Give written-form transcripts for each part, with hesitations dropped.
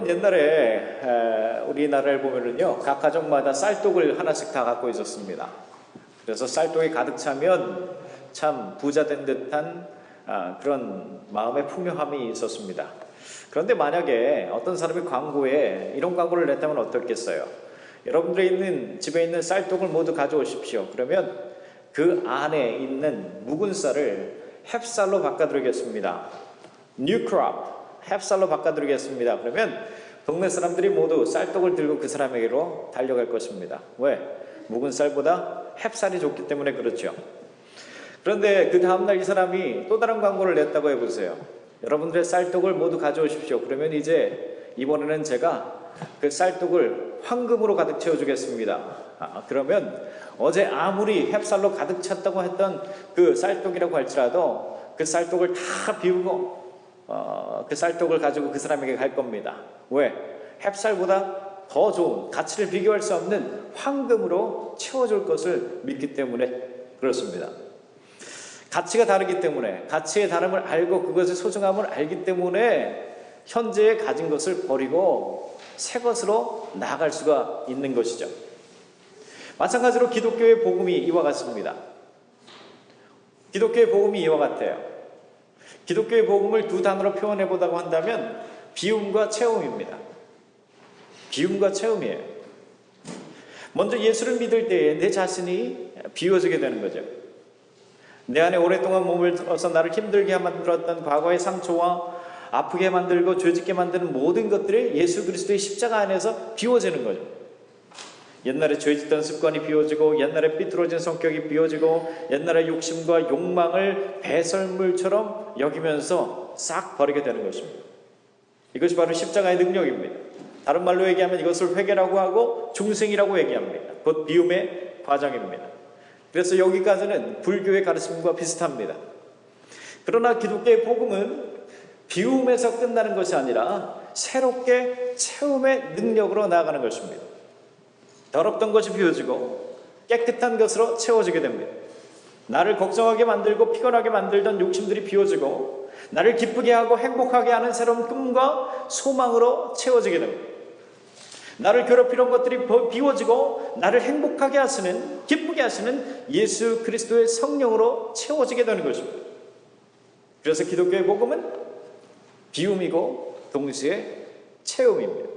여러분 옛날에 우리나라를 보면은요 각 가정마다 쌀독을 하나씩 다 갖고 있었습니다. 그래서 쌀독이 가득 차면 참 부자 된 듯한 그런 마음의 풍요함이 있었습니다. 그런데 만약에 어떤 사람이 광고에 이런 광고를 냈다면 어떻겠어요? 여러분들이 있는 집에 있는 쌀독을 모두 가져오십시오. 그러면 그 안에 있는 묵은 쌀을 햅쌀로 바꿔드리겠습니다. New crop. 햅쌀로 바꿔드리겠습니다. 그러면 동네 사람들이 모두 쌀떡을 들고 그 사람에게로 달려갈 것입니다. 왜? 묵은 쌀보다 햅쌀이 좋기 때문에 그렇죠. 그런데 그 다음날 이 사람이 또 다른 광고를 냈다고 해보세요. 여러분들의 쌀떡을 모두 가져오십시오. 그러면 이제 이번에는 제가 그 쌀떡을 황금으로 가득 채워주겠습니다. 그러면 어제 아무리 햅쌀로 가득 찼다고 했던 그 쌀떡이라고 할지라도 그 쌀떡을 다 비우고 그 쌀떡을 가지고 그 사람에게 갈 겁니다. 왜? 햅쌀보다 더 좋은 가치를 비교할 수 없는 황금으로 채워줄 것을 믿기 때문에 그렇습니다. 가치가 다르기 때문에 가치의 다름을 알고 그것의 소중함을 알기 때문에 현재에 가진 것을 버리고 새 것으로 나아갈 수가 있는 것이죠. 마찬가지로 기독교의 복음이 이와 같습니다. 기독교의 복음이 이와 같아요. 기독교의 복음을 두 단어로 표현해 보자고 한다면 비움과 체험입니다. 비움과 체험이에요. 먼저 예수를 믿을 때에 내 자신이 비워지게 되는 거죠. 내 안에 오랫동안 몸을 들어서 나를 힘들게 만들었던 과거의 상처와 아프게 만들고 죄짓게 만드는 모든 것들이 예수 그리스도의 십자가 안에서 비워지는 거죠. 옛날에 죄짓던 습관이 비워지고 옛날에 삐뚤어진 성격이 비워지고 옛날의 욕심과 욕망을 배설물처럼 여기면서 싹 버리게 되는 것입니다. 이것이 바로 십자가의 능력입니다. 다른 말로 얘기하면 이것을 회개라고 하고 중생이라고 얘기합니다. 곧 비움의 과정입니다. 그래서 여기까지는 불교의 가르침과 비슷합니다. 그러나 기독교의 복음은 비움에서 끝나는 것이 아니라 새롭게 체험의 능력으로 나아가는 것입니다. 더럽던 것이 비워지고 깨끗한 것으로 채워지게 됩니다. 나를 걱정하게 만들고 피곤하게 만들던 욕심들이 비워지고 나를 기쁘게 하고 행복하게 하는 새로운 꿈과 소망으로 채워지게 됩니다. 나를 괴롭히던 것들이 비워지고 나를 행복하게 하시는 기쁘게 하시는 예수 그리스도의 성령으로 채워지게 되는 것입니다. 그래서 기독교의 복음은 비움이고 동시에 체험입니다.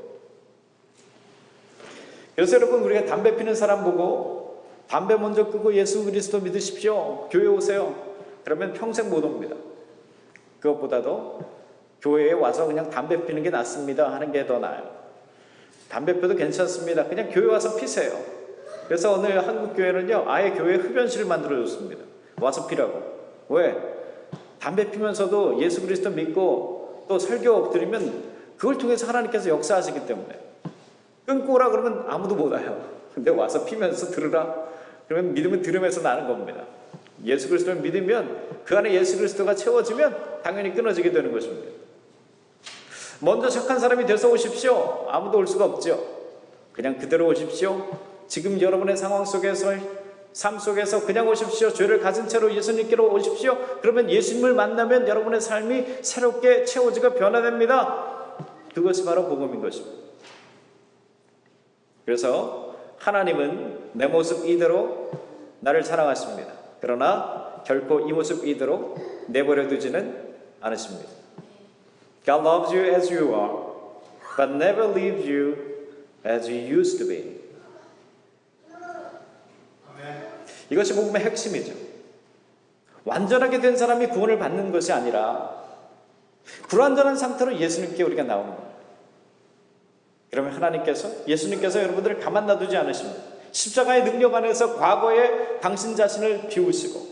그래서 여러분 우리가 담배 피는 사람 보고 담배 먼저 끄고 예수 그리스도 믿으십시오. 교회 오세요. 그러면 평생 못 옵니다. 그것보다도 교회에 와서 그냥 담배 피는 게 낫습니다 하는 게 더 나아요. 담배 피워도 괜찮습니다. 그냥 교회 와서 피세요. 그래서 오늘 한국교회는요 아예 교회 흡연실을 만들어줬습니다. 와서 피라고. 왜? 담배 피면서도 예수 그리스도 믿고 또 설교 드리면 그걸 통해서 하나님께서 역사하시기 때문에 끊고 오라 그러면 아무도 못 와요. 근데 와서 피면서 들으라 그러면 믿음은 들으면서 나는 겁니다. 예수 그리스도를 믿으면 그 안에 예수 그리스도가 채워지면 당연히 끊어지게 되는 것입니다. 먼저 착한 사람이 돼서 오십시오. 아무도 올 수가 없죠. 그냥 그대로 오십시오. 지금 여러분의 상황 속에서 삶 속에서 그냥 오십시오. 죄를 가진 채로 예수님께로 오십시오. 그러면 예수님을 만나면 여러분의 삶이 새롭게 채워지고 변화됩니다. 그것이 바로 복음인 것입니다. 그래서 하나님은 내 모습 이대로 나를 사랑하십니다. 그러나 결코 이 모습 이대로 내버려 두지는 않으십니다. God loves you as you are, but never leaves you as you used to be. 이것이 복음의 핵심이죠. 완전하게 된 사람이 구원을 받는 것이 아니라 불완전한 상태로 예수님께 우리가 나오는 겁니다. 그러면 하나님께서 예수님께서 여러분들을 가만 놔두지 않으십니다. 십자가의 능력 안에서 과거에 당신 자신을 비우시고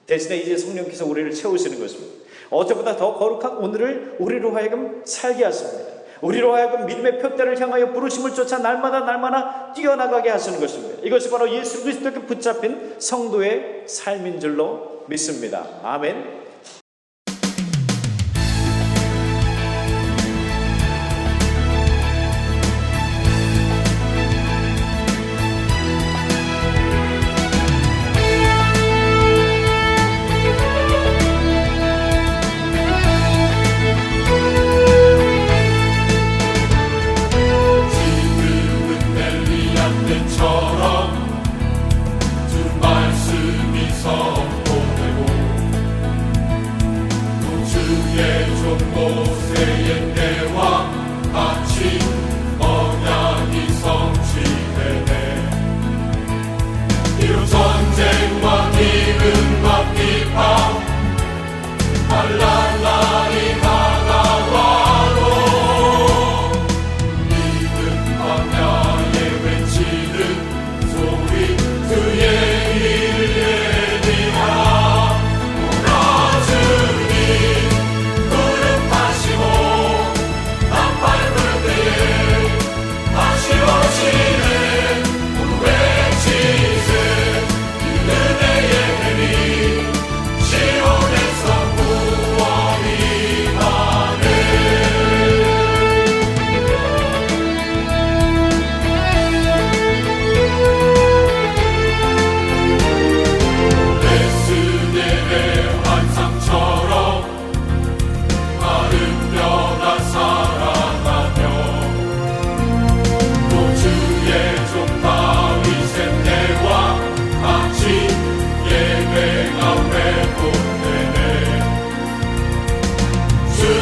대신에 이제 성령께서 우리를 채우시는 것입니다. 어제보다 더 거룩한 오늘을 우리로 하여금 살게 하십니다. 우리로 하여금 믿음의 표대를 향하여 부르심을 쫓아 날마다 뛰어나가게 하시는 것입니다. 이것이 바로 예수 그리스도께 붙잡힌 성도의 삶인 줄로 믿습니다. 아멘.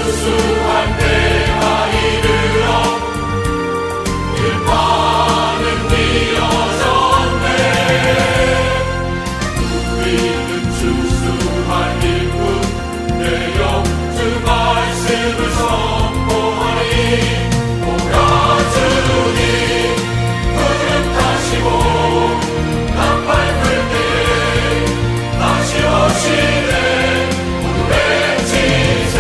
수수한 때가 이르러 들판은 뉘어졌네. 우리는 추수할 일꾼 되어 주 말씀을 선포하니 오라 주님 구름 타시고 나팔 불 때에 다시 오시네. 오늘의 지세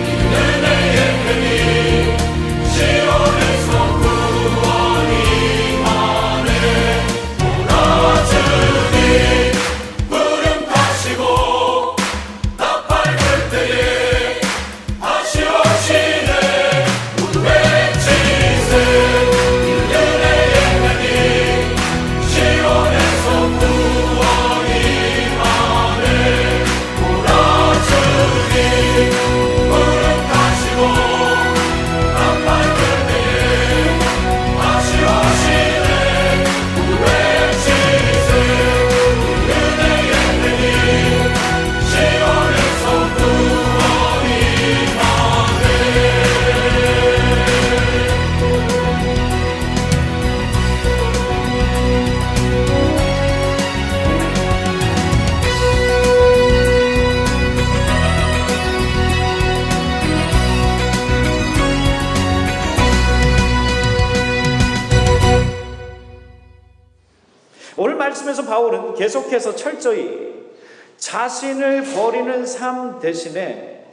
이 은혜의 편이 시온에서 구원이 하네. 오라 주님 구름 타시고 나팔 불 때에 다시 오시네. 오늘의 지세 이 은혜의 편이 시온에서 구원이 하네. 오라 주님 구름 타시고 나팔 불 때에 다시 오시네. 오늘의 지세 이 은혜의 편이 시온에서 구원이 하네. 오늘 말씀에서 바울은 계속해서 철저히 자신을 버리는 삶 대신에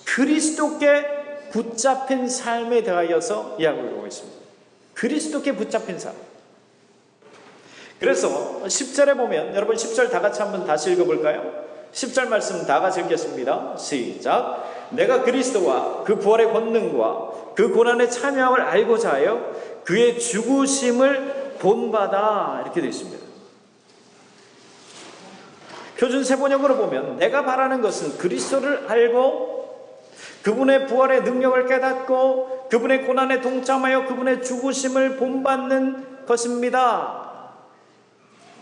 그리스도께 붙잡힌 삶에 대하여서 이야기를 하고 있습니다. 그리스도께 붙잡힌 삶. 그래서 10절에 보면, 여러분 10절 다 같이 한번 다시 읽어볼까요? 10절 말씀 다 같이 읽겠습니다. 시작. 내가 그리스도와 그 부활의 권능과 그 고난의 참여함을 알고자 하여 그의 죽으심을 본받아, 이렇게 되어 있습니다. 표준 세번역으로 보면 내가 바라는 것은 그리스도를 알고 그분의 부활의 능력을 깨닫고 그분의 고난에 동참하여 그분의 죽으심을 본받는 것입니다.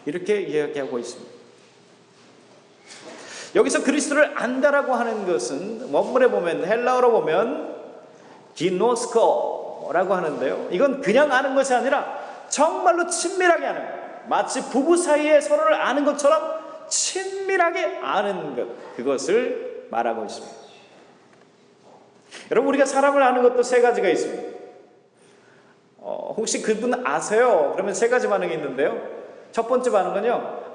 이렇게 이야기하고 있습니다. 여기서 그리스도를 안다라고 하는 것은 원문에 보면, 헬라어로 보면 기노스코라고 하는데요, 이건 그냥 아는 것이 아니라 정말로 친밀하게 아는 것, 마치 부부 사이에 서로를 아는 것처럼 친밀하게 아는 것, 그것을 말하고 있습니다. 여러분, 우리가 사람을 아는 것도 세 가지가 있습니다. 혹시 그분 아세요? 그러면 세 가지 반응이 있는데요. 첫 번째 반응은요,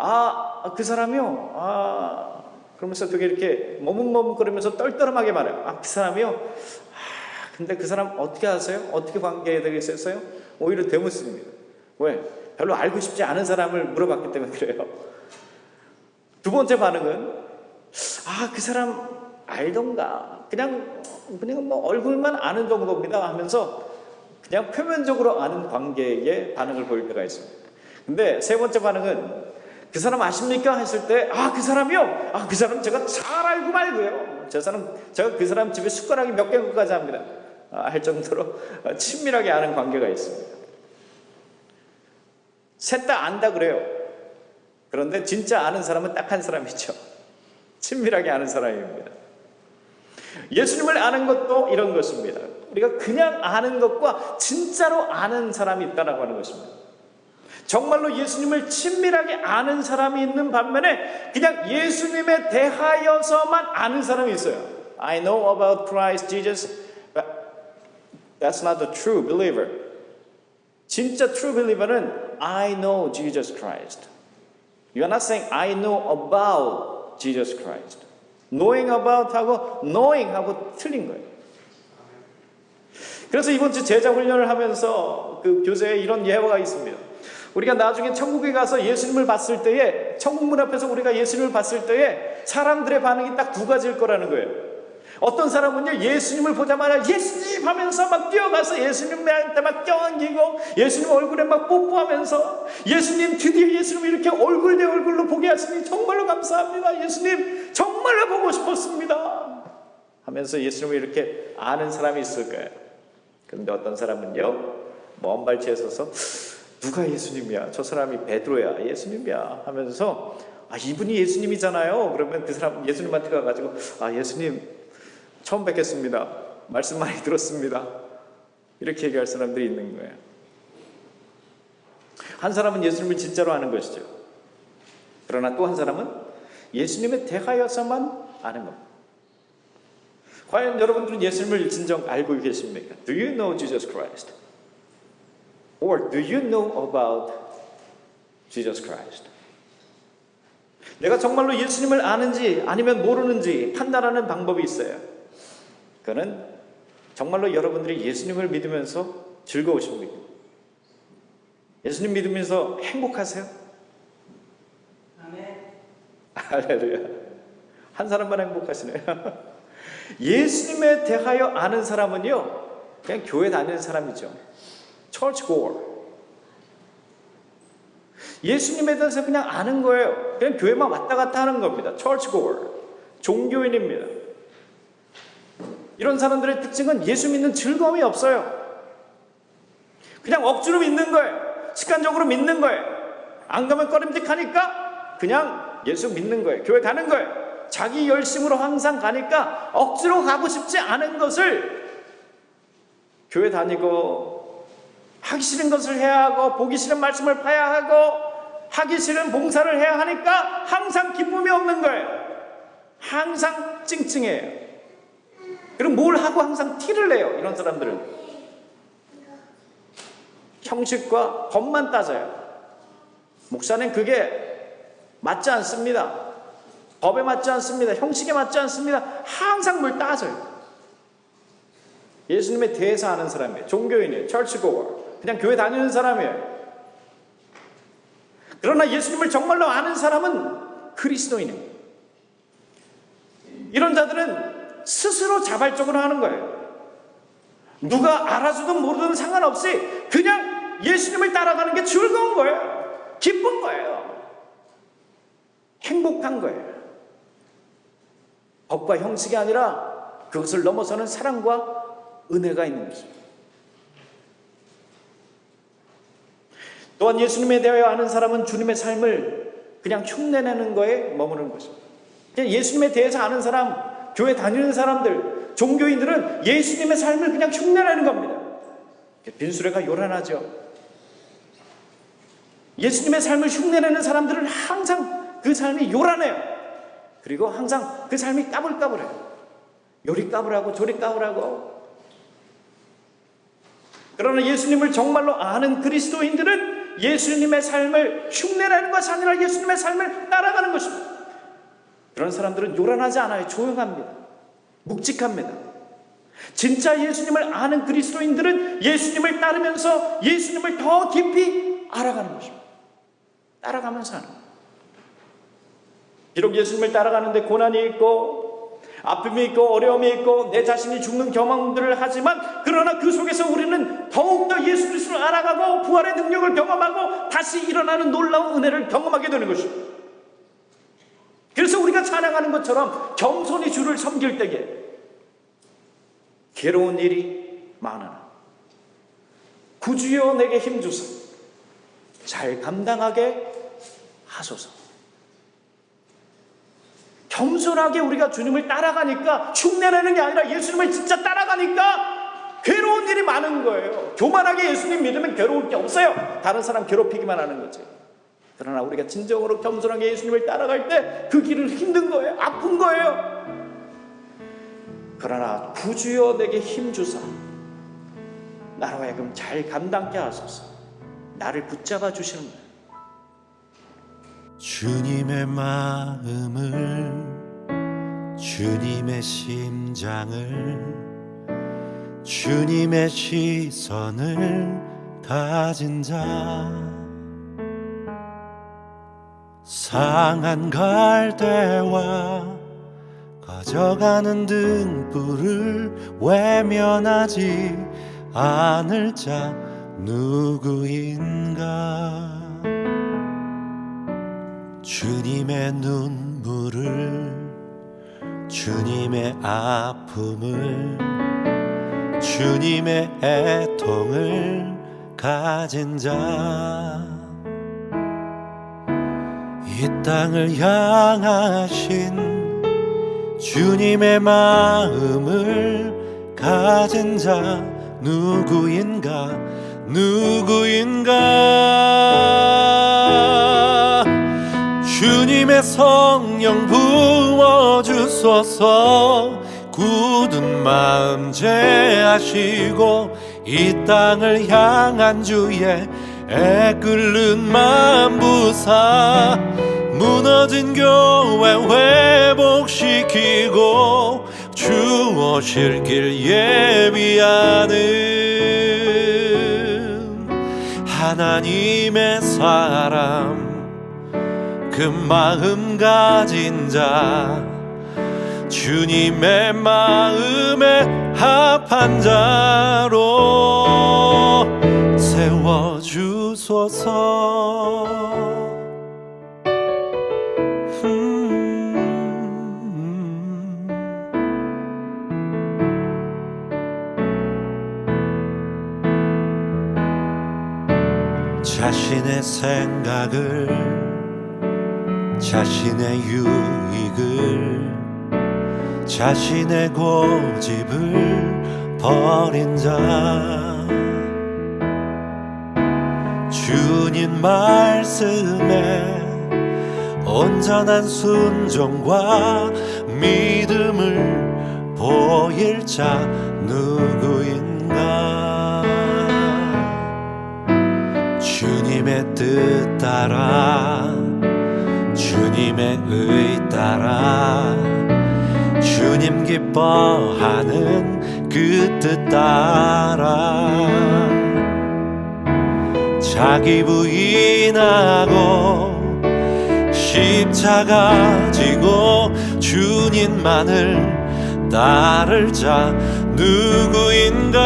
그 사람이요? 그러면서 되게 이렇게 머뭇머뭇거리면서 떨떠름하게 말해요. 그 사람이요? 근데 그 사람 어떻게 아세요? 어떻게 관계되겠어요? 오히려 대묻습니다. 왜? 별로 알고 싶지 않은 사람을 물어봤기 때문에 그래요. 두 번째 반응은 그 사람 알던가, 그냥 뭐 얼굴만 아는 정도입니다 하면서 그냥 표면적으로 아는 관계의 반응을 보일 때가 있습니다. 근데 세 번째 반응은 그 사람 아십니까? 했을 때 그 사람이요? 그 사람 제가 잘 알고 말고요. 제가 그 사람 집에 숟가락이 몇 개까지 합니다. 할 정도로 친밀하게 아는 관계가 있습니다. 셋 다 안다 그래요. 그런데 진짜 아는 사람은 딱 한 사람이죠. 친밀하게 아는 사람입니다. 예수님을 아는 것도 이런 것입니다. 우리가 그냥 아는 것과 진짜로 아는 사람이 있다고 하는 것입니다. 정말로 예수님을 친밀하게 아는 사람이 있는 반면에 그냥 예수님에 대하여서만 아는 사람이 있어요. I know about Christ Jesus, but that's not the true believer. 진짜 true believer는 I know Jesus Christ. You are not saying I know about Jesus Christ. Knowing about 하고 knowing 하고 틀린 거예요. 그래서 이번 주 제자 훈련을 하면서 그 교재에 이런 예화가 있습니다. 우리가 나중에 천국에 가서 예수님을 봤을 때에, 천국 문 앞에서 우리가 예수님을 봤을 때에 사람들의 반응이 딱 두 가지일 거라는 거예요. 어떤 사람은요, 예수님을 보자마자 예수님 하면서 막 뛰어가서 예수님한테 막 껴안기고 예수님 얼굴에 막 뽀뽀하면서 예수님, 드디어 예수님 이렇게 얼굴 대 얼굴로 보게 하시니 정말로 감사합니다. 예수님 정말로 보고 싶었습니다 하면서 예수님을 이렇게 아는 사람이 있을 거예요. 그런데 어떤 사람은요, 먼 발치에 서서 누가 예수님이야? 저 사람이 베드로야, 예수님이야 하면서 이분이 예수님이잖아요. 그러면 그 사람 예수님한테 가가지고 예수님 처음 뵙겠습니다. 말씀 많이 들었습니다. 이렇게 얘기할 사람들이 있는 거예요. 한 사람은 예수님을 진짜로 아는 것이죠. 그러나 또 한 사람은 예수님에 대하여서만 아는 겁니다. 과연 여러분들은 예수님을 진정 알고 계십니까? Do you know Jesus Christ? Or do you know about Jesus Christ? 내가 정말로 예수님을 아는지 아니면 모르는지 판단하는 방법이 있어요. 그거는 정말로 여러분들이 예수님을 믿으면서 즐거우십니까? 예수님 믿으면서 행복하세요? 아멘. 할렐루야. 한 사람만 행복하시네요. 예수님에 대하여 아는 사람은요, 그냥 교회 다니는 사람이죠. Church goer. 예수님에 대해서 그냥 아는 거예요. 그냥 교회만 왔다 갔다 하는 겁니다. Church goer. 종교인입니다. 이런 사람들의 특징은 예수 믿는 즐거움이 없어요. 그냥 억지로 믿는 거예요. 습관적으로 믿는 거예요. 안 가면 꺼림직하니까 그냥 예수 믿는 거예요. 교회 가는 거예요. 자기 열심으로 항상 가니까 억지로 가고 싶지 않은 것을 교회 다니고 하기 싫은 것을 해야 하고 보기 싫은 말씀을 봐야 하고 하기 싫은 봉사를 해야 하니까 항상 기쁨이 없는 거예요. 항상 찡찡해요. 그럼 뭘 하고 항상 티를 내요. 이런 사람들은 형식과 법만 따져요. 목사는 그게 맞지 않습니다. 법에 맞지 않습니다. 형식에 맞지 않습니다. 항상 뭘 따져요. 예수님에 대해서 아는 사람이에요. 종교인이에요. 철치고어. 그냥 교회 다니는 사람이에요. 그러나 예수님을 정말로 아는 사람은 그리스도인이에요. 이런 자들은 스스로 자발적으로 하는 거예요. 누가 알아주든 모르든 상관없이 그냥 예수님을 따라가는 게 즐거운 거예요. 기쁜 거예요. 행복한 거예요. 법과 형식이 아니라 그것을 넘어서는 사랑과 은혜가 있는 것입니다. 또한 예수님에 대하여 아는 사람은 주님의 삶을 그냥 흉내내는 거에 머무르는 것입니다. 예수님에 대해서 아는 사람, 교회 다니는 사람들, 종교인들은 예수님의 삶을 그냥 흉내내는 겁니다. 빈수레가 요란하죠. 예수님의 삶을 흉내내는 사람들은 항상 그 삶이 요란해요. 그리고 항상 그 삶이 까불까불해요. 요리 까불하고 조리 까불하고. 그러나 예수님을 정말로 아는 그리스도인들은 예수님의 삶을 흉내내는 것이 아니라 예수님의 삶을 따라가는 것입니다. 그런 사람들은 요란하지 않아요. 조용합니다. 묵직합니다. 진짜 예수님을 아는 그리스도인들은 예수님을 따르면서 예수님을 더 깊이 알아가는 것입니다. 따라가면서 하는 거예요. 비록 예수님을 따라가는데 고난이 있고 아픔이 있고 어려움이 있고 내 자신이 죽는 경험들을 하지만 그러나 그 속에서 우리는 더욱더 예수 그리스도를 알아가고 부활의 능력을 경험하고 다시 일어나는 놀라운 은혜를 경험하게 되는 것입니다. 그래서 우리가 찬양하는 것처럼 겸손히 주를 섬길 때에 괴로운 일이 많으나 구주여 내게 힘주사 잘 감당하게 하소서. 겸손하게 우리가 주님을 따라가니까 흉내내는 게 아니라 예수님을 진짜 따라가니까 괴로운 일이 많은 거예요. 교만하게 예수님 믿으면 괴로울 게 없어요. 다른 사람 괴롭히기만 하는 거지. 그러나 우리가 진정으로 겸손하게 예수님을 따라갈 때 그 길은 힘든 거예요. 아픈 거예요. 그러나 구주여 내게 힘주사 나로 하여금 잘 감당케 하소서. 나를 붙잡아 주시는 거예요. 주님의 마음을 주님의 심장을 주님의 시선을 가진 자 상한 갈대와 꺼져가는 등불을 외면하지 않을 자 누구인가. 주님의 눈물을 주님의 아픔을 주님의 애통을 가진 자 이 땅을 향하신 주님의 마음을 가진 자 누구인가 주님의 성령 부어주소서 굳은 마음 제하시고 이 땅을 향한 주의 애끓는 마음 부사 무너진 교회 회복시키고 주 오실 길 예비하는 하나님의 사람 그 마음 가진 자 주님의 마음에 합한 자로 세워주소서. 자신의 생각을 자신의 유익을 자신의 고집을 버린 자 주님 말씀에 온전한 순종과 믿음을 보일 자 누구인가 주님의 뜻 따라 주님의 의 따라 주님 기뻐하는 그 뜻 따라 자기 부인하고 십자가 지고 주님만을 따를 자 누구인가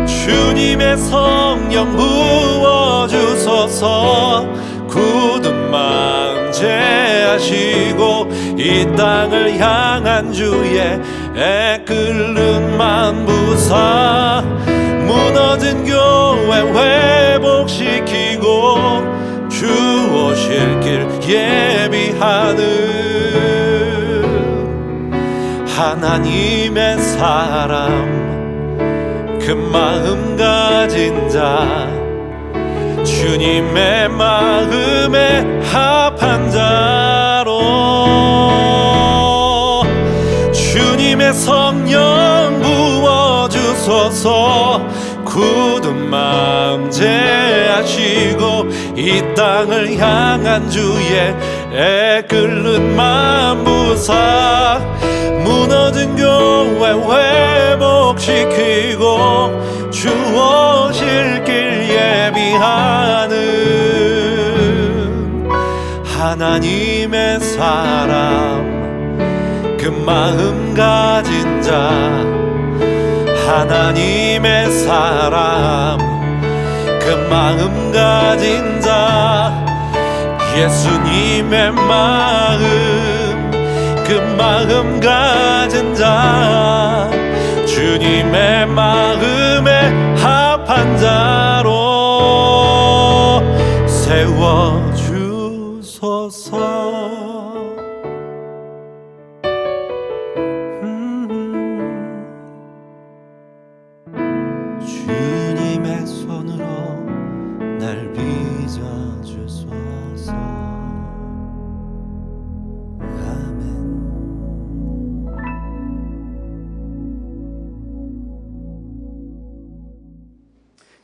주님의 성령 부어주소서 굳은 마음 제하시고 이 땅을 향한 주의 애끓는 마음 부사 무너진 교회 회복시키고 주 오실 길 예비하는 하나님의 사람 그 마음 가진 자 주님의 마음에 합한 자로 주님의 성령 부어주소서 굳은 마음 제하시고 이 땅을 향한 주의 애끓는 마음 부사 무너진 교회 회복시키고 주 오실 길 예비하는 하나님의 사람 그 마음 가진 자 하나님의 사람 그 마음 가진 자 예수님의 마음 그 마음 가진 자 주님의 마음에 합한 자로 세워주소서. 주님의 손으로 날 빚어주소서.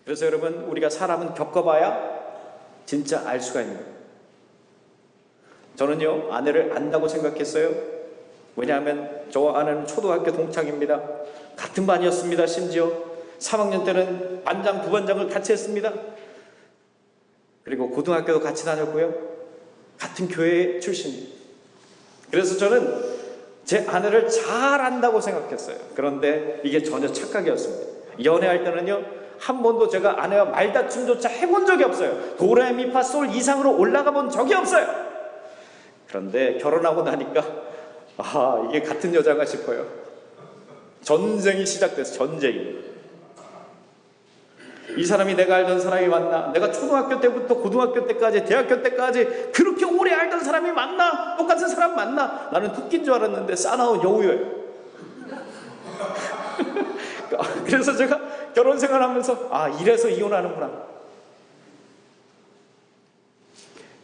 그래서 여러분 우리가 사람은 겪어봐야 진짜 알 수가 있는 거예요. 저는요 아내를 안다고 생각했어요. 왜냐하면 저와 아내는 초등학교 동창입니다. 같은 반이었습니다. 심지어 3학년 때는 반장, 부반장을 같이 했습니다. 그리고 고등학교도 같이 다녔고요. 같은 교회 출신입니다. 그래서 저는 제 아내를 잘 안다고 생각했어요. 그런데 이게 전혀 착각이었습니다. 연애할 때는요 한 번도 제가 아내와 말다툼조차 해본 적이 없어요. 도레미파솔 이상으로 올라가 본 적이 없어요. 그런데 결혼하고 나니까 이게 같은 여자가 싶어요. 전쟁이 시작돼서 전쟁이. 이 사람이 내가 알던 사람이 맞나? 내가 초등학교 때부터 고등학교 때까지 대학교 때까지 그렇게 오래 알던 사람이 맞나? 똑같은 사람 맞나? 나는 토끼인 줄 알았는데 싸나운 여우예요. 그래서 제가 결혼 생활하면서 이래서 이혼하는구나.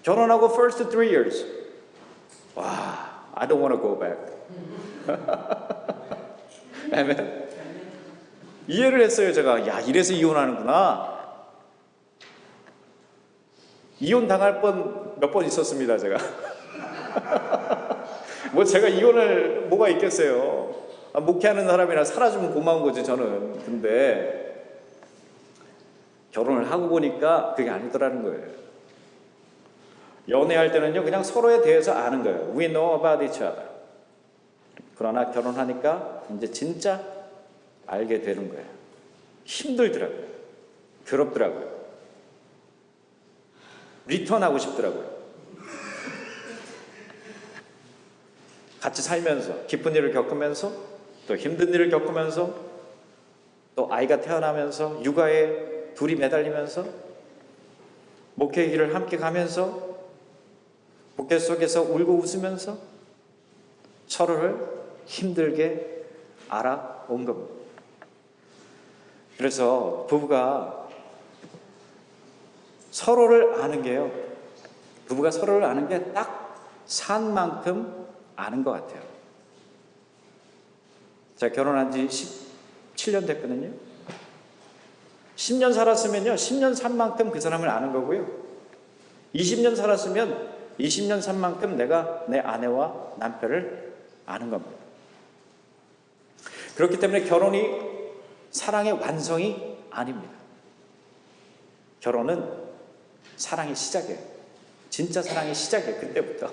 결혼하고 first 3 years. 와, I don't want to go back. 아멘. 이해를 했어요. 제가 이래서 이혼하는구나. 이혼 당할 뻔 몇 번 있었습니다. 제가 제가 이혼을 뭐가 있겠어요. 목회하는 사람이라 살아주면 고마운 거지 저는. 근데 결혼을 하고 보니까 그게 아니더라는 거예요. 연애할 때는요 그냥 서로에 대해서 아는 거예요. We know about each other. 그러나 결혼하니까 이제 진짜 알게 되는 거예요. 힘들더라고요. 괴롭더라고요. 리턴하고 싶더라고요. 같이 살면서 기쁜 일을 겪으면서 또 힘든 일을 겪으면서 또 아이가 태어나면서 육아에 둘이 매달리면서 목회 길을 함께 가면서 목회 속에서 울고 웃으면서 서로를 힘들게 알아온 겁니다. 그래서 부부가 서로를 아는 게요. 부부가 서로를 아는 게 딱 산 만큼 아는 것 같아요. 제가 결혼한 지 17년 됐거든요. 10년 살았으면요 10년 산 만큼 그 사람을 아는 거고요. 20년 살았으면 20년 산 만큼 내가 내 아내와 남편을 아는 겁니다. 그렇기 때문에 결혼이 사랑의 완성이 아닙니다. 결혼은 사랑의 시작이에요. 진짜 사랑의 시작이에요. 그때부터.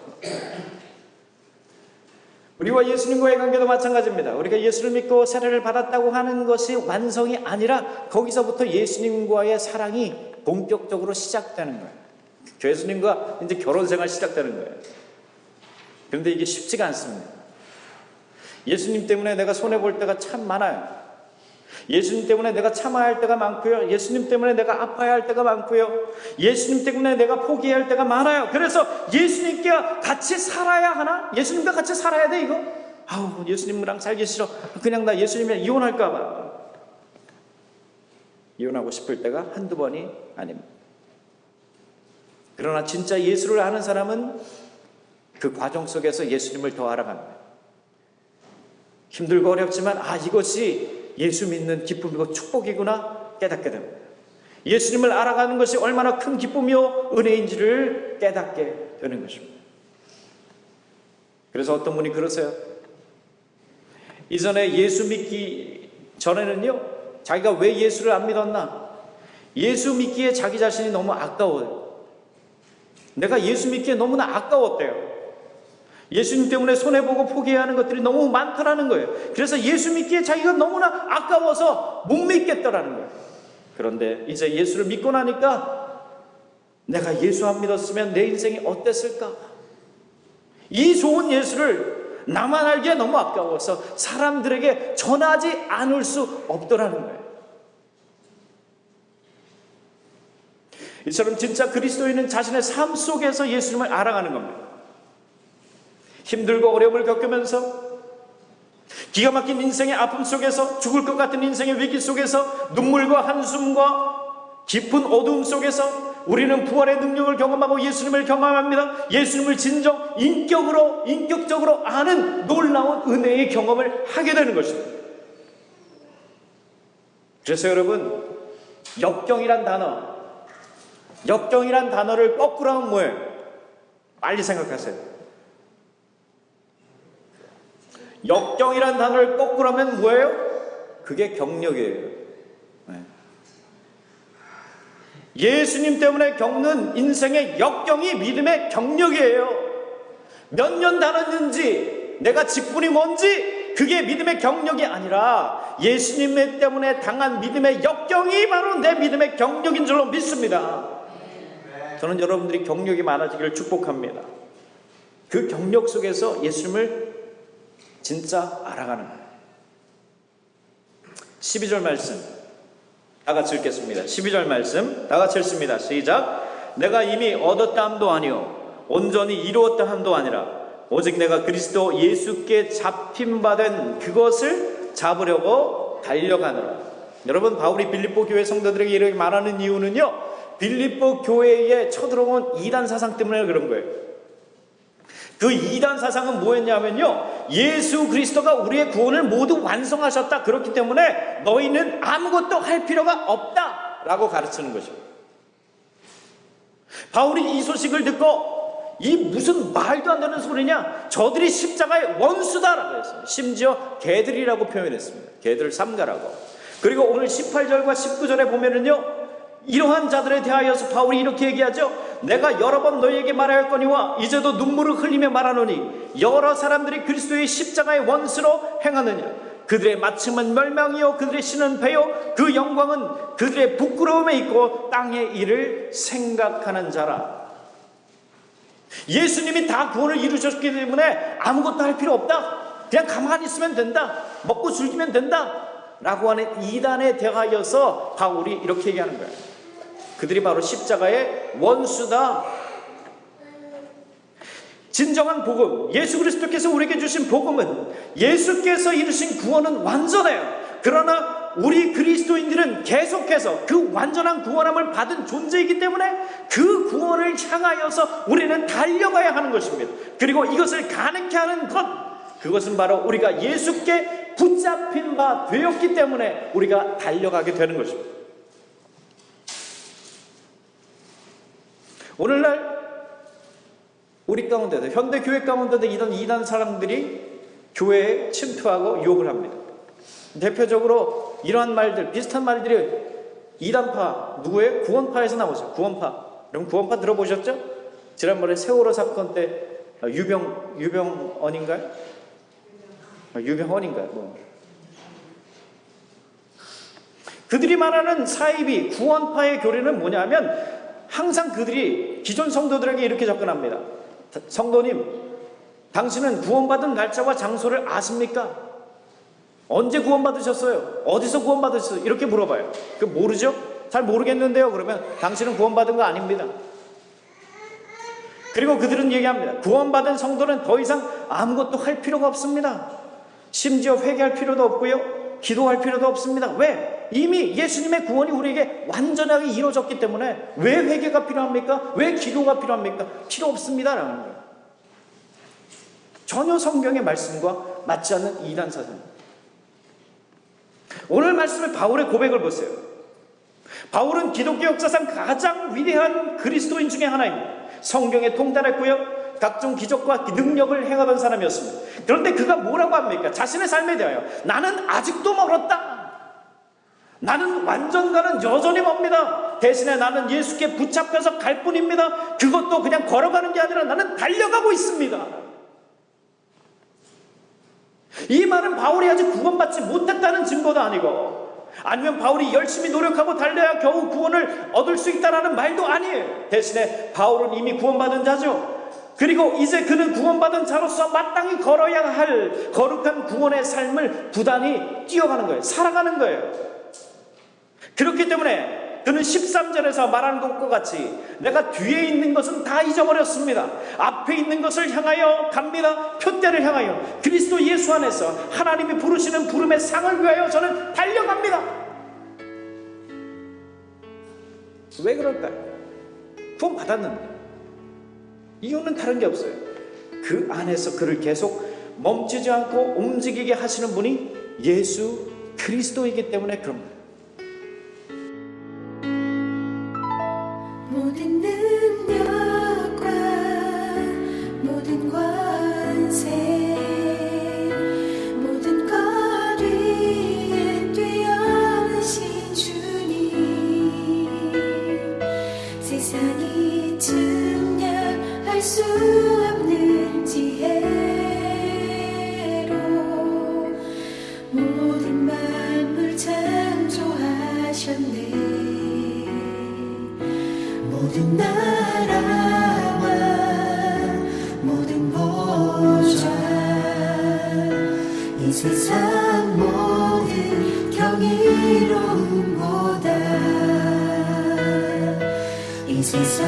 우리와 예수님과의 관계도 마찬가지입니다. 우리가 예수를 믿고 세례를 받았다고 하는 것이 완성이 아니라 거기서부터 예수님과의 사랑이 본격적으로 시작되는 거예요. 예수님과 이제 결혼 생활 시작되는 거예요. 그런데 이게 쉽지가 않습니다. 예수님 때문에 내가 손해볼 때가 참 많아요. 예수님 때문에 내가 참아야 할 때가 많고요. 예수님 때문에 내가 아파야 할 때가 많고요. 예수님 때문에 내가 포기해야 할 때가 많아요. 그래서 예수님과 같이 살아야 하나? 예수님과 같이 살아야 돼 이거? 예수님이랑 살기 싫어. 그냥 나 예수님이랑 이혼할까 봐. 이혼하고 싶을 때가 한두 번이 아닙니다. 그러나 진짜 예수를 아는 사람은 그 과정 속에서 예수님을 더 알아갑니다. 힘들고 어렵지만 이것이 예수 믿는 기쁨이고 축복이구나 깨닫게 됩니다. 예수님을 알아가는 것이 얼마나 큰 기쁨이요 은혜인지를 깨닫게 되는 것입니다. 그래서 어떤 분이 그러세요. 이전에 예수 믿기 전에는요 자기가 왜 예수를 안 믿었나? 예수 믿기에 자기 자신이 너무 아까워요. 내가 예수 믿기에 너무나 아까웠대요. 예수님 때문에 손해보고 포기해야 하는 것들이 너무 많더라는 거예요. 그래서 예수 믿기에 자기가 너무나 아까워서 못 믿겠더라는 거예요. 그런데 이제 예수를 믿고 나니까 내가 예수 안 믿었으면 내 인생이 어땠을까? 이 좋은 예수를 나만 알기에 너무 아까워서 사람들에게 전하지 않을 수 없더라는 거예요. 이처럼 진짜 그리스도인은 자신의 삶 속에서 예수님을 알아가는 겁니다. 힘들고 어려움을 겪으면서 기가 막힌 인생의 아픔 속에서 죽을 것 같은 인생의 위기 속에서 눈물과 한숨과 깊은 어두움 속에서 우리는 부활의 능력을 경험하고 예수님을 경험합니다. 예수님을 진정 인격적으로 아는 놀라운 은혜의 경험을 하게 되는 것입니다. 그래서 여러분 역경이란 단어를 거꾸로 하면 뭐예요? 빨리 생각하세요. 역경이란 단어를 거꾸로 하면 뭐예요? 그게 경력이에요. 예수님 때문에 겪는 인생의 역경이 믿음의 경력이에요. 몇 년 다녔는지 내가 직분이 뭔지 그게 믿음의 경력이 아니라 예수님 때문에 당한 믿음의 역경이 바로 내 믿음의 경력인 줄로 믿습니다. 저는 여러분들이 경력이 많아지기를 축복합니다. 그 경력 속에서 예수님을 진짜 알아가는 거예요. 12절 말씀 다 같이 읽겠습니다. 12절 말씀 다 같이 읽습니다. 시작. 내가 이미 얻었다 함도 아니요 온전히 이루었다 함도 아니라 오직 내가 그리스도 예수께 잡힌바된 그것을 잡으려고 달려가느라. 여러분, 바울이 빌립보 교회 성도들에게 이렇게 말하는 이유는요, 빌립보 교회에 쳐들어온 이단 사상 때문에 그런 거예요. 그 이단 사상은 뭐였냐면요, 예수 그리스도가 우리의 구원을 모두 완성하셨다, 그렇기 때문에 너희는 아무것도 할 필요가 없다 라고 가르치는 것이죠. 바울이 이 소식을 듣고 이 무슨 말도 안 되는 소리냐, 저들이 십자가의 원수다라고 했어요. 심지어 개들이라고 표현했습니다. 개들 삼가라고. 그리고 오늘 18절과 19절에 보면은요, 이러한 자들에 대하여서 바울이 이렇게 얘기하죠. 내가 여러 번 너희에게 말하였거니와 이제도 눈물을 흘리며 말하노니 여러 사람들이 그리스도의 십자가의 원수로 행하느냐. 그들의 마침은 멸망이요 그들의 신은 배요 그 영광은 그들의 부끄러움에 있고 땅의 일을 생각하는 자라. 예수님이 다 구원을 이루셨기 때문에 아무것도 할 필요 없다, 그냥 가만히 있으면 된다, 먹고 즐기면 된다 라고 하는 이단에 대하여서 바울이 이렇게 얘기하는 거예요. 그들이 바로 십자가의 원수다. 진정한 복음, 예수 그리스도께서 우리에게 주신 복음은, 예수께서 이루신 구원은 완전해요. 그러나 우리 그리스도인들은 계속해서 그 완전한 구원함을 받은 존재이기 때문에 그 구원을 향하여서 우리는 달려가야 하는 것입니다. 그리고 이것을 가능케 하는 것, 그것은 바로 우리가 예수께 붙잡힌 바 되었기 때문에 우리가 달려가게 되는 것입니다. 오늘날 우리 가운데도, 현대 교회 가운데도 이런 이단 사람들이 교회에 침투하고 유혹을 합니다. 대표적으로 이러한 말들, 비슷한 말들이 이단파, 누구예요? 구원파에서 나오죠. 구원파. 여러분 구원파 들어보셨죠? 지난번에 세월호 사건 때 유병언인가요? 유병헌인가요? 그들이 말하는 사이비 구원파의 교리는 뭐냐면, 항상 그들이 기존 성도들에게 이렇게 접근합니다. 성도님, 당신은 구원받은 날짜와 장소를 아십니까? 언제 구원받으셨어요? 어디서 구원받으셨어요? 이렇게 물어봐요. 그 모르죠? 잘 모르겠는데요. 그러면 당신은 구원받은 거 아닙니다. 그리고 그들은 얘기합니다. 구원받은 성도는 더 이상 아무것도 할 필요가 없습니다. 심지어 회개할 필요도 없고요, 기도할 필요도 없습니다. 왜? 이미 예수님의 구원이 우리에게 완전하게 이루어졌기 때문에 왜 회개가 필요합니까? 왜 기도가 필요합니까? 필요 없습니다 라는 거예요. 전혀 성경의 말씀과 맞지 않는 이단 사상. 오늘 말씀의 바울의 고백을 보세요. 바울은 기독교 역사상 가장 위대한 그리스도인 중에 하나입니다. 성경에 통달했고요, 각종 기적과 능력을 행하던 사람이었습니다. 그런데 그가 뭐라고 합니까? 자신의 삶에 대하여 나는 아직도 멀었다, 나는 완전과는 여전히 멉니다, 대신에 나는 예수께 붙잡혀서 갈 뿐입니다, 그것도 그냥 걸어가는 게 아니라 나는 달려가고 있습니다. 이 말은 바울이 아직 구원받지 못했다는 증거도 아니고, 아니면 바울이 열심히 노력하고 달려야 겨우 구원을 얻을 수 있다는 말도 아니에요. 대신에 바울은 이미 구원받은 자죠. 그리고 이제 그는 구원받은 자로서 마땅히 걸어야 할 거룩한 구원의 삶을 부단히 뛰어가는 거예요. 살아가는 거예요. 그렇기 때문에 그는 13절에서 말하는 것과 같이 내가 뒤에 있는 것은 다 잊어버렸습니다. 앞에 있는 것을 향하여 갑니다. 표대를 향하여 그리스도 예수 안에서 하나님이 부르시는 부름의 상을 위하여 저는 달려갑니다. 왜 그럴까요? 구원 받았는데. 이유는 다른 게 없어요. 그 안에서 그를 계속 멈추지 않고 움직이게 하시는 분이 예수 그리스도이기 때문에 그럽니다. 모든 능력과 모든 권세 모든 것 위에 뛰어나신 주님, 세상이 측량할 수 없는 지혜로 모든 만물 창조하셨네. 모든 나라와 모든 보좌, 이 세상 모든 경이로움보다 세상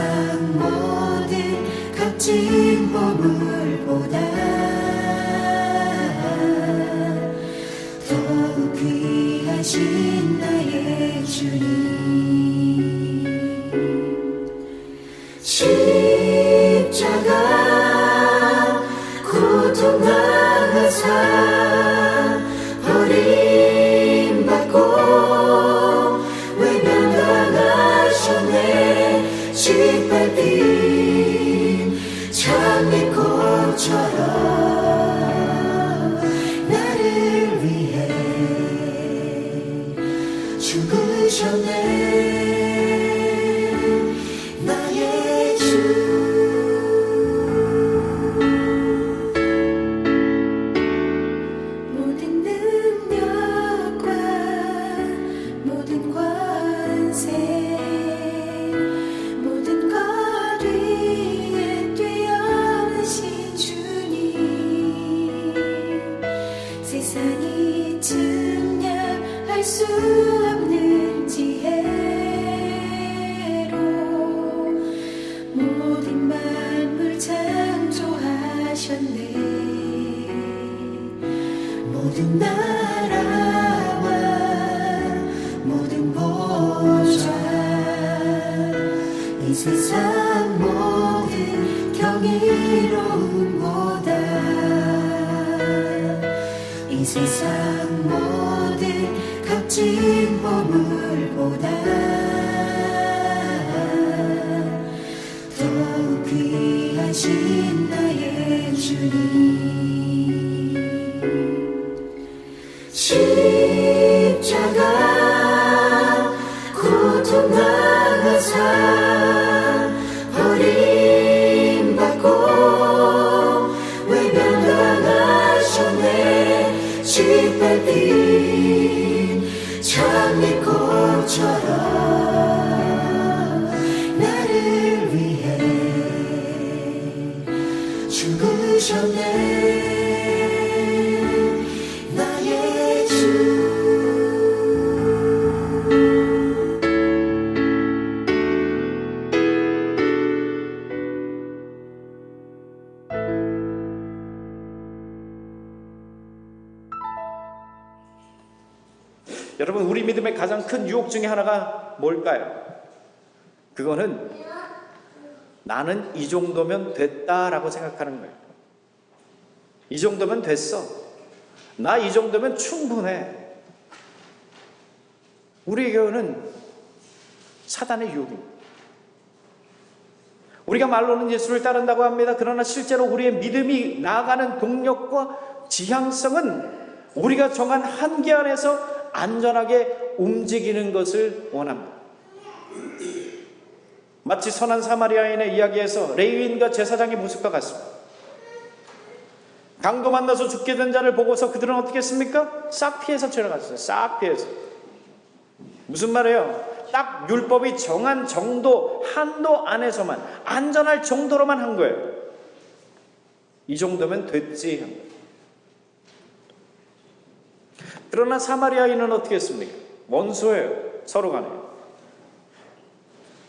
모든 값진 보물보다 더욱 귀하신 나의 주님. 십자가 고통당하사 버림받고 외면당하셨네. 짓밟힌 장미꽃처럼 나를 위해 죽으셨네. 나의 주. 모든 능력과 모든 권세 모든 것 위에 뛰어나신 주님. 세상이 측량할 수 없는 지혜로 모든 만물 창조하셨네. 모든 나라와 모든 보좌 이 세상 모든 경이로움보다 이 세상 모든 값진 보물보다 더욱 귀하신 나의 주님. 십자가 고통당하사 버림받고 외면당하셨네. 짓밟힌 장미꽃처럼 나를 위해 죽으셨네. 나의 주. 여러분, 우리 믿음의 가장 큰 유혹 중에 하나가 뭘까요? 그거는 나는 이 정도면 됐다라고 생각하는 거예요. 이 정도면 됐어. 나 이 정도면 충분해. 우리 교회는 사단의 유혹입니다. 우리가 말로는 예수를 따른다고 합니다. 그러나 실제로 우리의 믿음이 나아가는 동력과 지향성은 우리가 정한 한계 안에서 안전하게 움직이는 것을 원합니다. 마치 선한 사마리아인의 이야기에서 레위인과 제사장의 모습과 같습니다. 강도 만나서 죽게 된 자를 보고서 그들은 어떻게 했습니까? 싹 피해서 지나갔어요. 싹 피해서. 무슨 말이에요? 딱 율법이 정한 정도, 한도 안에서만, 안전할 정도로만 한 거예요. 이 정도면 됐지. 그러나 사마리아인은 어떻게 했습니까? 원수예요. 서로 간에.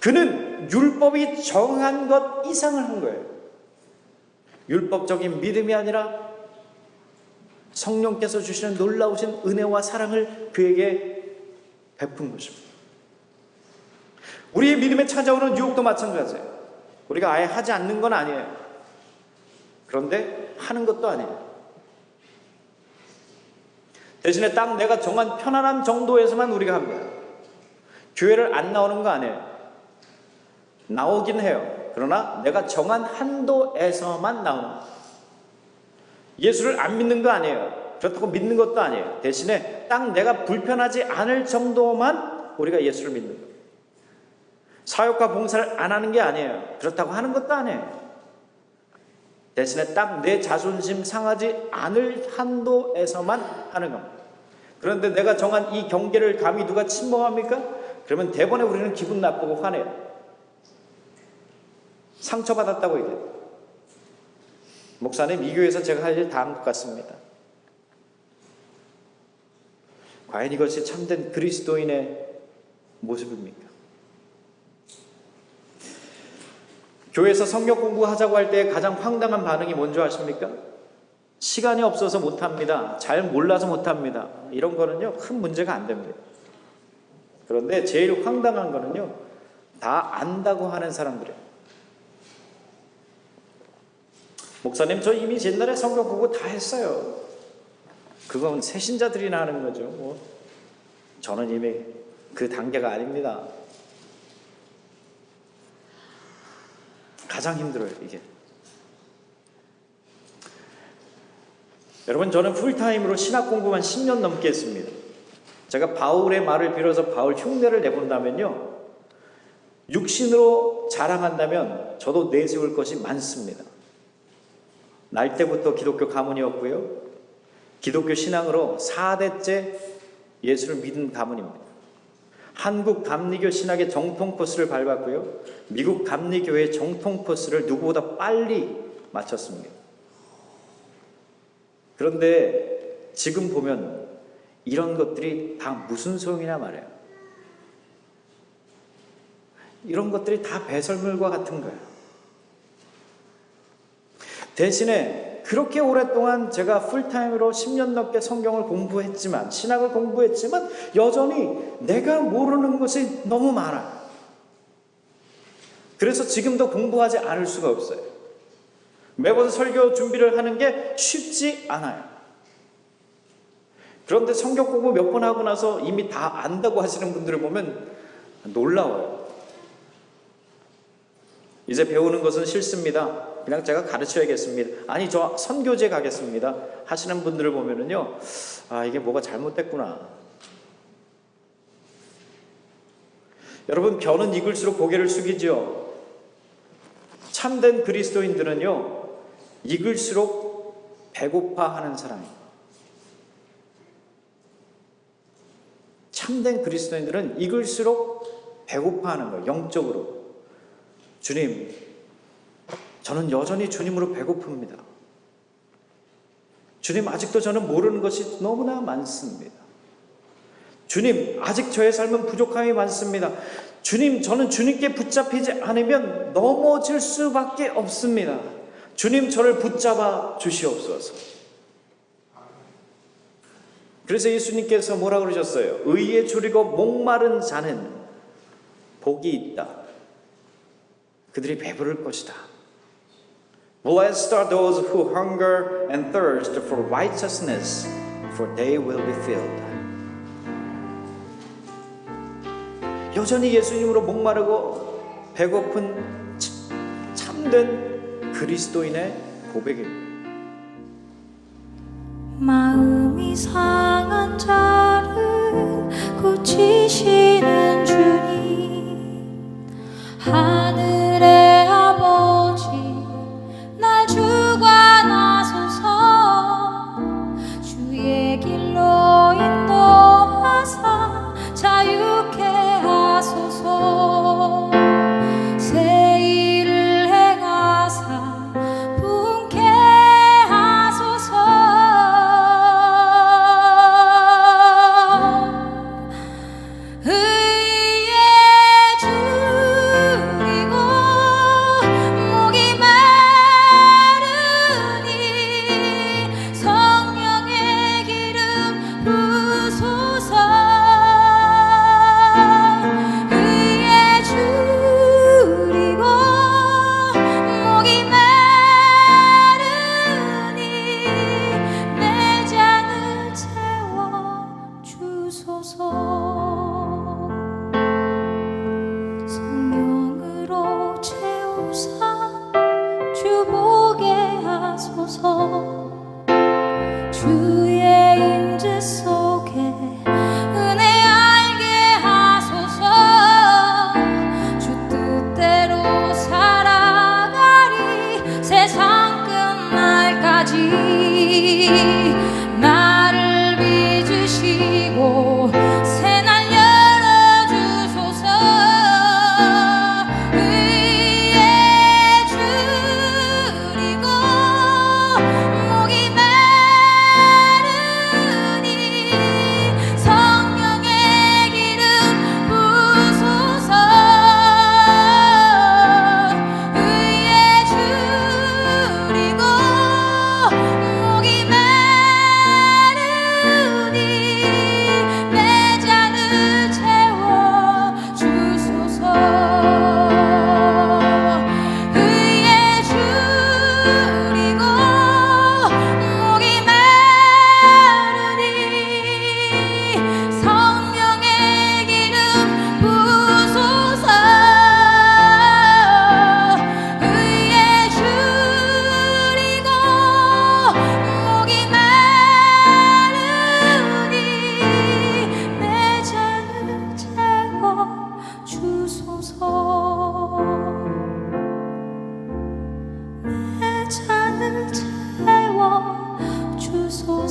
그는 율법이 정한 것 이상을 한 거예요. 율법적인 믿음이 아니라 성령께서 주시는 놀라우신 은혜와 사랑을 그에게 베푼 것입니다. 우리의 믿음에 찾아오는 유혹도 마찬가지예요. 우리가 아예 하지 않는 건 아니에요. 그런데 하는 것도 아니에요. 대신에 딱 내가 정한 편안함 정도에서만 우리가 합니다. 교회를 안 나오는 거 아니에요. 나오긴 해요. 그러나 내가 정한 한도에서만 나오는 거예요. 예수를 안 믿는 거 아니에요. 그렇다고 믿는 것도 아니에요. 대신에 딱 내가 불편하지 않을 정도만 우리가 예수를 믿는 거예요. 사역과 봉사를 안 하는 게 아니에요. 그렇다고 하는 것도 아니에요. 대신에 딱 내 자존심 상하지 않을 한도에서만 하는 겁니다. 그런데 내가 정한 이 경계를 감히 누가 침범합니까? 그러면 대번에 우리는 기분 나쁘고 화내요. 상처받았다고 얘기해요. 목사님, 이 교회에서 제가 할 일 다 한 것 같습니다. 과연 이것이 참된 그리스도인의 모습입니까? 교회에서 성경 공부하자고 할 때 가장 황당한 반응이 뭔지 아십니까? 시간이 없어서 못합니다. 잘 몰라서 못합니다. 이런 거는요, 큰 문제가 안 됩니다. 그런데 제일 황당한 거는요, 다 안다고 하는 사람들이에요. 목사님, 저 이미 옛날에 성경 공부 다 했어요. 그건 새신자들이나 하는 거죠. 뭐 저는 이미 그 단계가 아닙니다. 가장 힘들어요, 이게. 여러분, 저는 풀타임으로 신학 공부만 10년 넘게 했습니다. 제가 바울의 말을 빌어서 바울 흉내를 내본다면요, 육신으로 자랑한다면 저도 내세울 것이 많습니다. 날 때부터 기독교 가문이었고요, 기독교 신앙으로 4대째 예수를 믿은 가문입니다. 한국 감리교 신학의 정통 코스를 밟았고요, 미국 감리교의 정통 코스를 누구보다 빨리 마쳤습니다. 그런데 지금 보면 이런 것들이 다 무슨 소용이냐 말이에요. 이런 것들이 다 배설물과 같은 거예요. 대신에 그렇게 오랫동안 제가 풀타임으로 10년 넘게 성경을 공부했지만, 신학을 공부했지만 여전히 내가 모르는 것이 너무 많아요. 그래서 지금도 공부하지 않을 수가 없어요. 매번 설교 준비를 하는 게 쉽지 않아요. 그런데 성경 공부 몇 번 하고 나서 이미 다 안다고 하시는 분들을 보면 놀라워요. 이제 배우는 것은 싫습니다. 그냥 제가 가르쳐야겠습니다. 아니, 저 선교제 가겠습니다 하시는 분들을 보면은요, 아, 이게 뭐가 잘못됐구나. 여러분, 벼는 익을수록 고개를 숙이죠. 참된 그리스도인들은요, 익을수록 배고파하는 사람입니다. 참된 그리스도인들은 익을수록 배고파하는 거예요. 영적으로. 주님, 저는 여전히 주님으로 배고픕니다. 주님, 아직도 저는 모르는 것이 너무나 많습니다. 주님, 아직 저의 삶은 부족함이 많습니다. 주님, 저는 주님께 붙잡히지 않으면 넘어질 수밖에 없습니다. 주님, 저를 붙잡아 주시옵소서. 그래서 예수님께서 뭐라 그러셨어요? 의에 줄이고 목마른 자는 복이 있다. 그들이 배부를 것이다. Blessed are those who hunger and thirst for righteousness, for they will be filled. 여전히 예수님으로 목마르고 배고픈 참된 그리스도인의 고백입니다. 마음이 상한 자를 고치시는 주님, 하늘의 아버지 날 주관하소서. 주의 길로 인도하사 자유케 하소서. 새 일을 행하사 분케 하소서.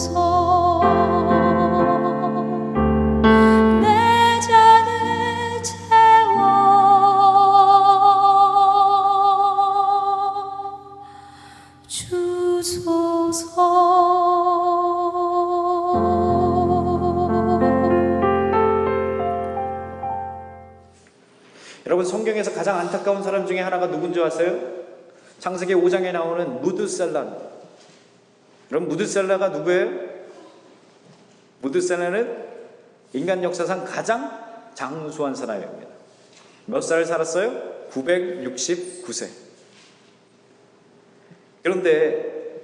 주소서. 내 잔을 채워 여러분, 성경에서 가장 안타까운 사람 중에 하나가 누군지 아세요? 창세기 5장에 나오는 무드셀라입니다. 여러분, 무드셀라가 누구예요? 무드셀라는 인간 역사상 가장 장수한 사람입니다. 몇 살 살았어요? 969세. 그런데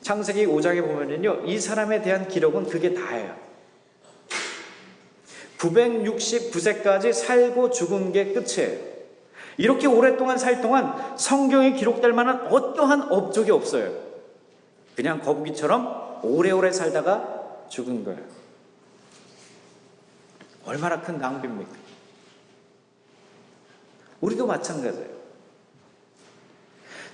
창세기 5장에 보면요, 이 사람에 대한 기록은 그게 다예요. 969세까지 살고 죽은 게 끝이에요. 이렇게 오랫동안 살 동안 성경에 기록될 만한 어떠한 업적이 없어요. 그냥 거북이처럼 오래오래 살다가 죽은 거예요. 얼마나 큰 낭비입니까? 우리도 마찬가지예요.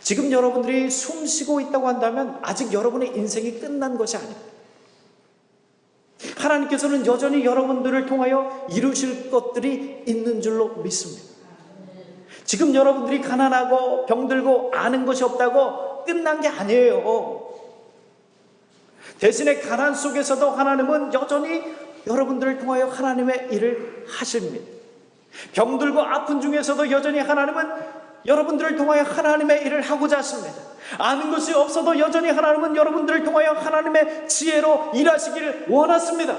지금 여러분들이 숨 쉬고 있다고 한다면 아직 여러분의 인생이 끝난 것이 아닙니다. 하나님께서는 여전히 여러분들을 통하여 이루실 것들이 있는 줄로 믿습니다. 지금 여러분들이 가난하고 병들고 아는 것이 없다고 끝난 게 아니에요. 대신에 가난 속에서도 하나님은 여전히 여러분들을 통하여 하나님의 일을 하십니다. 병들고 아픈 중에서도 여전히 하나님은 여러분들을 통하여 하나님의 일을 하고자 하십니다. 아는 것이 없어도 여전히 하나님은 여러분들을 통하여 하나님의 지혜로 일하시기를 원하십니다.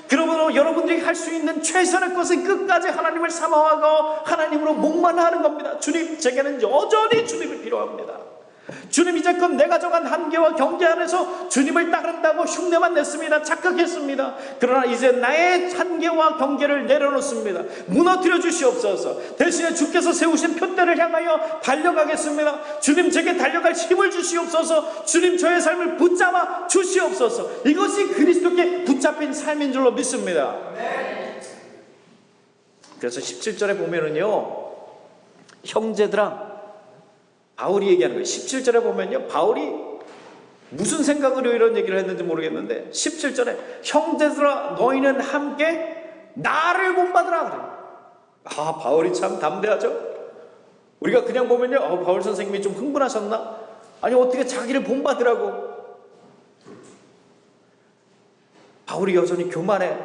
그러므로 여러분들이 할 수 있는 최선의 것은 끝까지 하나님을 사모하고 하나님으로 목만 하는 겁니다. 주님, 제게는 여전히 주님이 필요합니다. 주님, 이제껏 내가 정한 한계와 경계 안에서 주님을 따른다고 흉내만 냈습니다. 착각했습니다. 그러나 이제 나의 한계와 경계를 내려놓습니다. 무너뜨려 주시옵소서. 대신에 주께서 세우신 표대를 향하여 달려가겠습니다. 주님, 제게 달려갈 힘을 주시옵소서. 주님, 저의 삶을 붙잡아 주시옵소서. 이것이 그리스도께 붙잡힌 삶인 줄로 믿습니다. 그래서 17절에 보면은요, 형제들아, 바울이 얘기하는 거예요. 17절에 보면요, 바울이 무슨 생각으로 이런 얘기를 했는지 모르겠는데 17절에 형제들아 너희는 함께 나를 본받으라 그래요. 아, 바울이 참 담대하죠. 우리가 그냥 보면요, 바울 선생님이 좀 흥분하셨나? 아니, 어떻게 자기를 본받으라고. 바울이 여전히 교만해,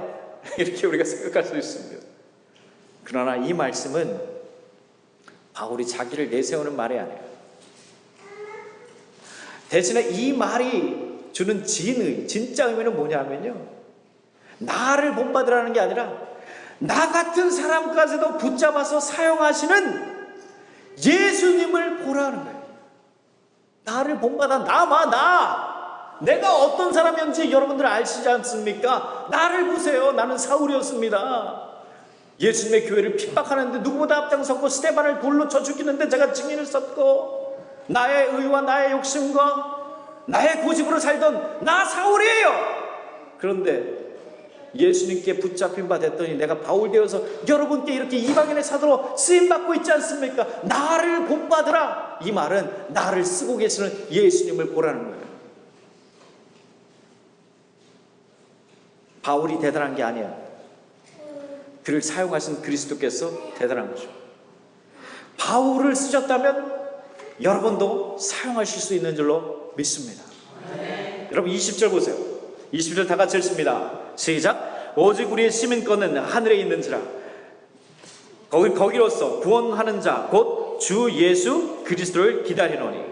이렇게 우리가 생각할 수 있습니다. 그러나 이 말씀은 바울이 자기를 내세우는 말이 아니에요. 대신에 이 말이 주는 진짜 의미는 뭐냐면요, 나를 본받으라는 게 아니라 나 같은 사람까지도 붙잡아서 사용하시는 예수님을 보라는 거예요. 나를 본받아. 내가 어떤 사람이었는지 여러분들 아시지 않습니까? 나를 보세요. 나는 사울이었습니다. 예수님의 교회를 핍박하는데 누구보다 앞장섰고 스데반을 돌로 쳐 죽이는데 제가 증인을 썼고, 나의 의와 나의 욕심과 나의 고집으로 살던 나 사울이에요. 그런데 예수님께 붙잡힌 바 됐더니 내가 바울 되어서 여러분께 이렇게 이방인의 사도로 쓰임받고 있지 않습니까? 나를 본받으라. 이 말은 나를 쓰고 계시는 예수님을 보라는 거예요. 바울이 대단한 게 아니야. 그를 사용하신 그리스도께서 대단한 거죠. 바울을 쓰셨다면 여러분도 사용하실 수 있는 줄로 믿습니다. 여러분, 20절 보세요. 20절 다 같이 읽습니다. 시작. 오직 우리의 시민권은 하늘에 있는지라 거기로서 구원하는 자 곧 주 예수 그리스도를 기다리노니.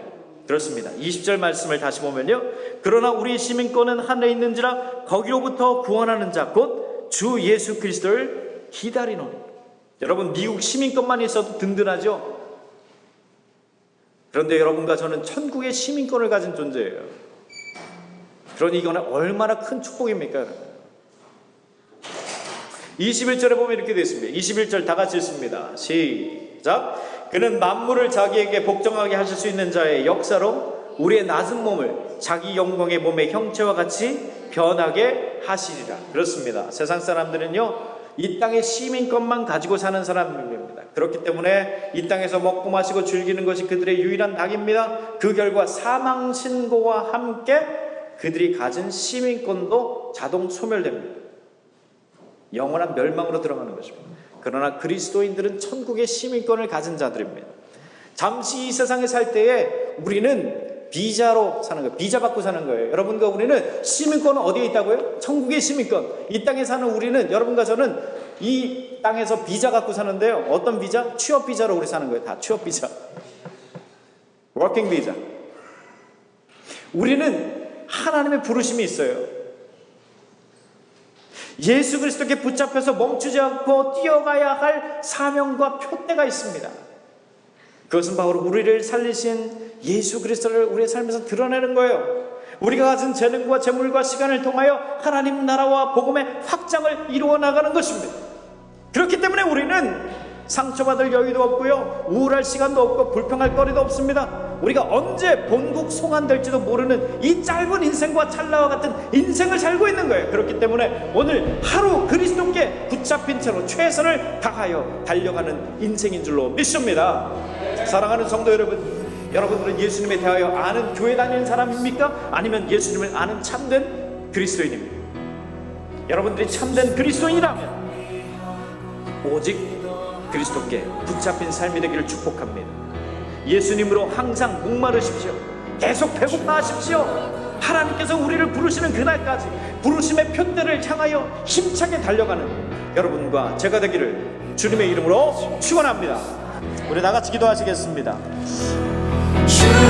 그렇습니다. 20절 말씀을 다시 보면요, 그러나 우리의 시민권은 하늘에 있는지라 거기로부터 구원하는 자 곧 주 예수 그리스도를 기다리노니. 여러분, 미국 시민권만 있어도 든든하죠. 그런데 여러분과 저는 천국의 시민권을 가진 존재예요. 그러니 이거는 얼마나 큰 축복입니까? 21절에 보면 이렇게 되어 있습니다. 21절 다 같이 읽습니다. 시작. 그는 만물을 자기에게 복종하게 하실 수 있는 자의 역사로 우리의 낮은 몸을 자기 영광의 몸의 형체와 같이 변하게 하시리라. 그렇습니다. 세상 사람들은요, 이 땅의 시민권만 가지고 사는 사람들입니다. 그렇기 때문에 이 땅에서 먹고 마시고 즐기는 것이 그들의 유일한 낙입니다. 그 결과 사망 신고와 함께 그들이 가진 시민권도 자동 소멸됩니다. 영원한 멸망으로 들어가는 것입니다. 그러나 그리스도인들은 천국의 시민권을 가진 자들입니다. 잠시 이 세상에 살 때에 우리는 비자로 사는 거예요. 비자 받고 사는 거예요. 여러분과 우리는 시민권은 어디에 있다고요? 천국의 시민권. 이 땅에 사는 우리는, 여러분과 저는 이 땅에서 비자 갖고 사는데요. 어떤 비자? 취업 비자로 우리 사는 거예요. 다 취업 비자. 워킹 비자. 우리는 하나님의 부르심이 있어요. 예수 그리스도께 붙잡혀서 멈추지 않고 뛰어가야 할 사명과 표대가 있습니다. 그것은 바로 우리를 살리신 예수 그리스도를 우리의 삶에서 드러내는 거예요. 우리가 가진 재능과 재물과 시간을 통하여 하나님 나라와 복음의 확장을 이루어 나가는 것입니다. 그렇기 때문에 우리는 상처받을 여유도 없고요, 우울할 시간도 없고 불평할 거리도 없습니다. 우리가 언제 본국 송환될지도 모르는 이 짧은 인생과 찰나와 같은 인생을 살고 있는 거예요. 그렇기 때문에 오늘 하루 그리스도께 붙잡힌 채로 최선을 다하여 달려가는 인생인 줄로 믿습니다. 사랑하는 성도 여러분, 여러분들은 예수님에 대하여 아는 교회 다니는 사람입니까? 아니면 예수님을 아는 참된 그리스도인입니까? 여러분들이 참된 그리스도인이라면 오직 그리스도께 붙잡힌 삶이 되기를 축복합니다. 예수님으로 항상 목마르십시오. 계속 배고파하십시오. 하나님께서 우리를 부르시는 그날까지 부르심의 표대를 향하여 힘차게 달려가는 여러분과 제가 되기를 주님의 이름으로 축원합니다. 우리 다 같이 기도하시겠습니다. 주